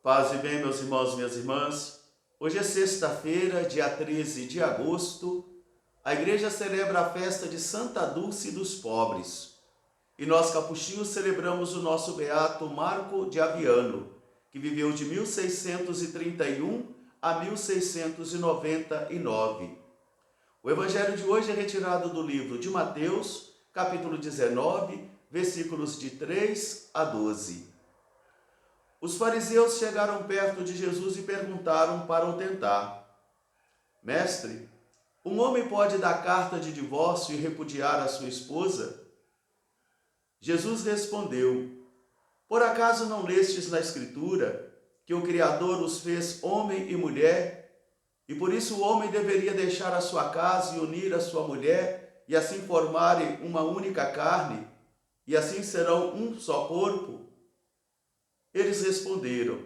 Paz e bem, meus irmãos e minhas irmãs. Hoje é sexta-feira, dia 13 de agosto. A igreja celebra a festa de Santa Dulce dos Pobres. E nós, capuchinhos, celebramos o nosso beato Marco de Aviano, que viveu de 1631 a 1699. O evangelho de hoje é retirado do livro de Mateus, capítulo 19, versículos de 3 a 12. Os fariseus chegaram perto de Jesus e perguntaram para o tentar: Mestre, um homem pode dar carta de divórcio e repudiar a sua esposa? Jesus respondeu: Por acaso não lestes na Escritura que o Criador os fez homem e mulher, e por isso o homem deveria deixar a sua casa e unir a sua mulher, e assim formarem uma única carne, e assim serão um só corpo? Eles responderam: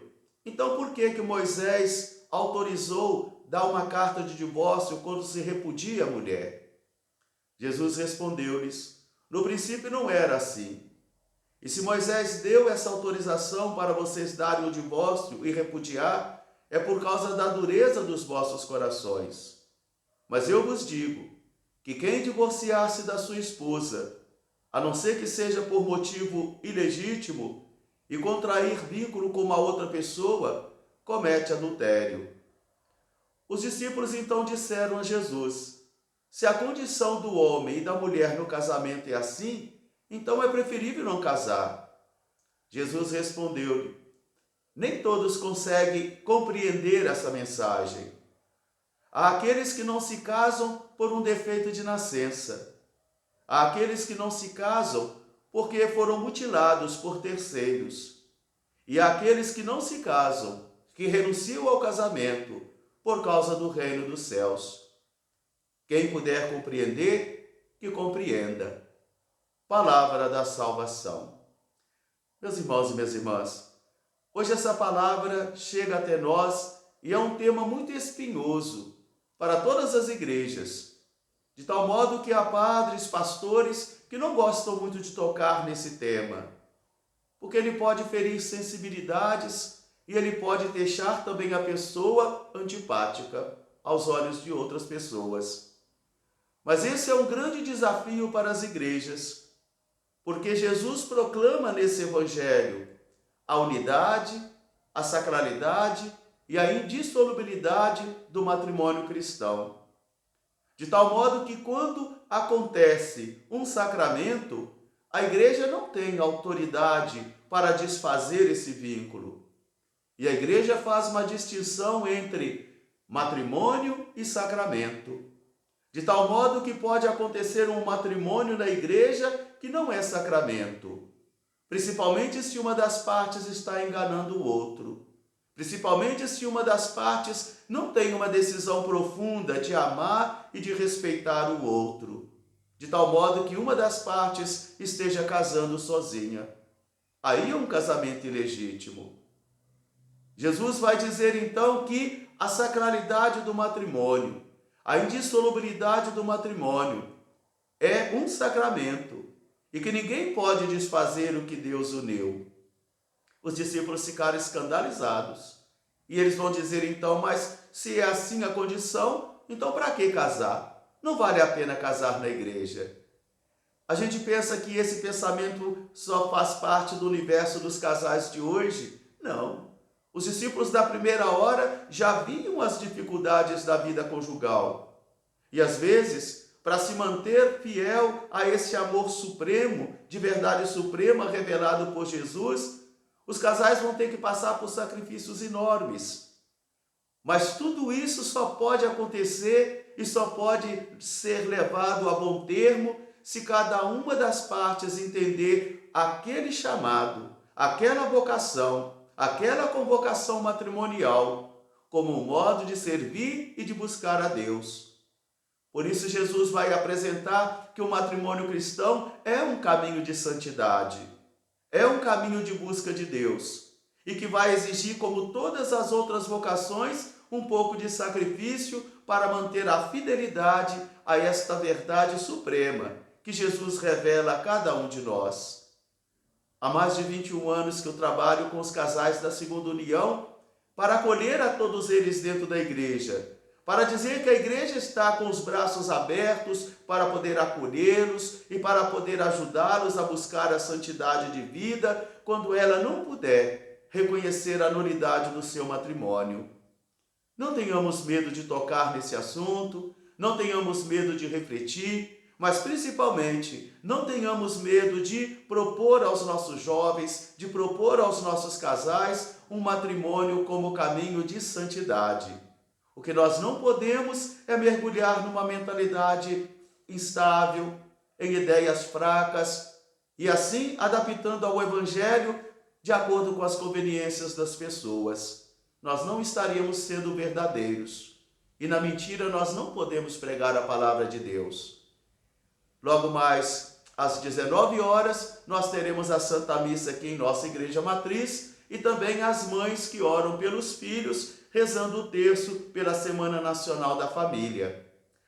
Então por que Moisés autorizou dar uma carta de divórcio quando se repudia a mulher? Jesus respondeu-lhes: No princípio não era assim. E se Moisés deu essa autorização para vocês darem o divórcio e repudiar, é por causa da dureza dos vossos corações. Mas eu vos digo que quem divorciar-se da sua esposa, a não ser que seja por motivo ilegítimo, e contrair vínculo com uma outra pessoa, comete adultério. Os discípulos então disseram a Jesus: Se a condição do homem e da mulher no casamento é assim, então é preferível não casar. Jesus respondeu-lhe: Nem todos conseguem compreender essa mensagem. Há aqueles que não se casam por um defeito de nascença. Há aqueles que não se casam porque foram mutilados por terceiros. E há aqueles que não se casam, que renunciam ao casamento por causa do reino dos céus. Quem puder compreender, que compreenda. Palavra da salvação. Meus irmãos e minhas irmãs, hoje essa palavra chega até nós e é um tema muito espinhoso para todas as igrejas, de tal modo que há padres, pastores que não gostam muito de tocar nesse tema, porque ele pode ferir sensibilidades e ele pode deixar também a pessoa antipática aos olhos de outras pessoas. Mas esse é um grande desafio para as igrejas, porque Jesus proclama nesse evangelho a unidade, a sacralidade e a indissolubilidade do matrimônio cristão. De tal modo que quando acontece um sacramento, a igreja não tem autoridade para desfazer esse vínculo. E a igreja faz uma distinção entre matrimônio e sacramento. De tal modo que pode acontecer um matrimônio na igreja que não é sacramento, principalmente se uma das partes está enganando o outro. Principalmente se uma das partes não tem uma decisão profunda de amar e de respeitar o outro, de tal modo que uma das partes esteja casando sozinha. Aí é um casamento ilegítimo. Jesus vai dizer então que a sacralidade do matrimônio, a indissolubilidade do matrimônio é um sacramento e que ninguém pode desfazer o que Deus uniu. Os discípulos ficaram escandalizados. E eles vão dizer então, mas se é assim a condição, então para que casar? Não vale a pena casar na igreja. A gente pensa que esse pensamento só faz parte do universo dos casais de hoje? Não. Os discípulos da primeira hora já viam as dificuldades da vida conjugal. E às vezes, para se manter fiel a esse amor supremo, de verdade suprema revelado por Jesus, os casais vão ter que passar por sacrifícios enormes. Mas tudo isso só pode acontecer e só pode ser levado a bom termo se cada uma das partes entender aquele chamado, aquela vocação, aquela convocação matrimonial como um modo de servir e de buscar a Deus. Por isso Jesus vai apresentar que o matrimônio cristão é um caminho de santidade. É um caminho de busca de Deus e que vai exigir, como todas as outras vocações, um pouco de sacrifício para manter a fidelidade a esta verdade suprema que Jesus revela a cada um de nós. Há mais de 21 anos que eu trabalho com os casais da Segunda União para acolher a todos eles dentro da igreja, para dizer que a igreja está com os braços abertos para poder acolhê-los e para poder ajudá-los a buscar a santidade de vida quando ela não puder reconhecer a nulidade do seu matrimônio. Não tenhamos medo de tocar nesse assunto, não tenhamos medo de refletir, mas principalmente não tenhamos medo de propor aos nossos jovens, de propor aos nossos casais um matrimônio como caminho de santidade. O que nós não podemos é mergulhar numa mentalidade instável, em ideias fracas e assim adaptando ao Evangelho de acordo com as conveniências das pessoas. Nós não estaríamos sendo verdadeiros e na mentira nós não podemos pregar a palavra de Deus. Logo mais, às 19 horas, nós teremos a Santa Missa aqui em nossa Igreja Matriz e também as mães que oram pelos filhos, rezando o terço pela Semana Nacional da Família.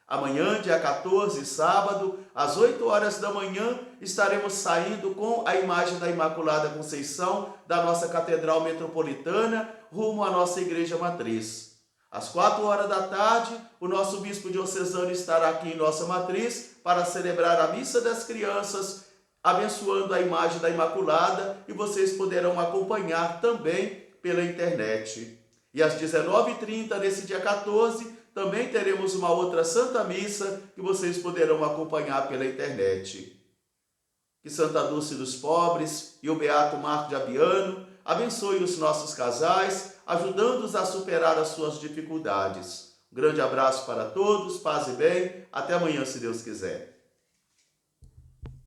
Amanhã, dia 14, sábado, às 8 horas da manhã, estaremos saindo com a imagem da Imaculada Conceição da nossa Catedral Metropolitana, rumo à nossa Igreja Matriz. Às 4 horas da tarde, o nosso Bispo Diocesano estará aqui em nossa Matriz para celebrar a Missa das Crianças, abençoando a imagem da Imaculada, e vocês poderão acompanhar também pela internet. E às 19h30, nesse dia 14, também teremos uma outra Santa Missa que vocês poderão acompanhar pela internet. Que Santa Dulce dos Pobres e o Beato Marco de Abiano abençoe os nossos casais, ajudando-os a superar as suas dificuldades. Um grande abraço para todos, paz e bem, até amanhã, se Deus quiser.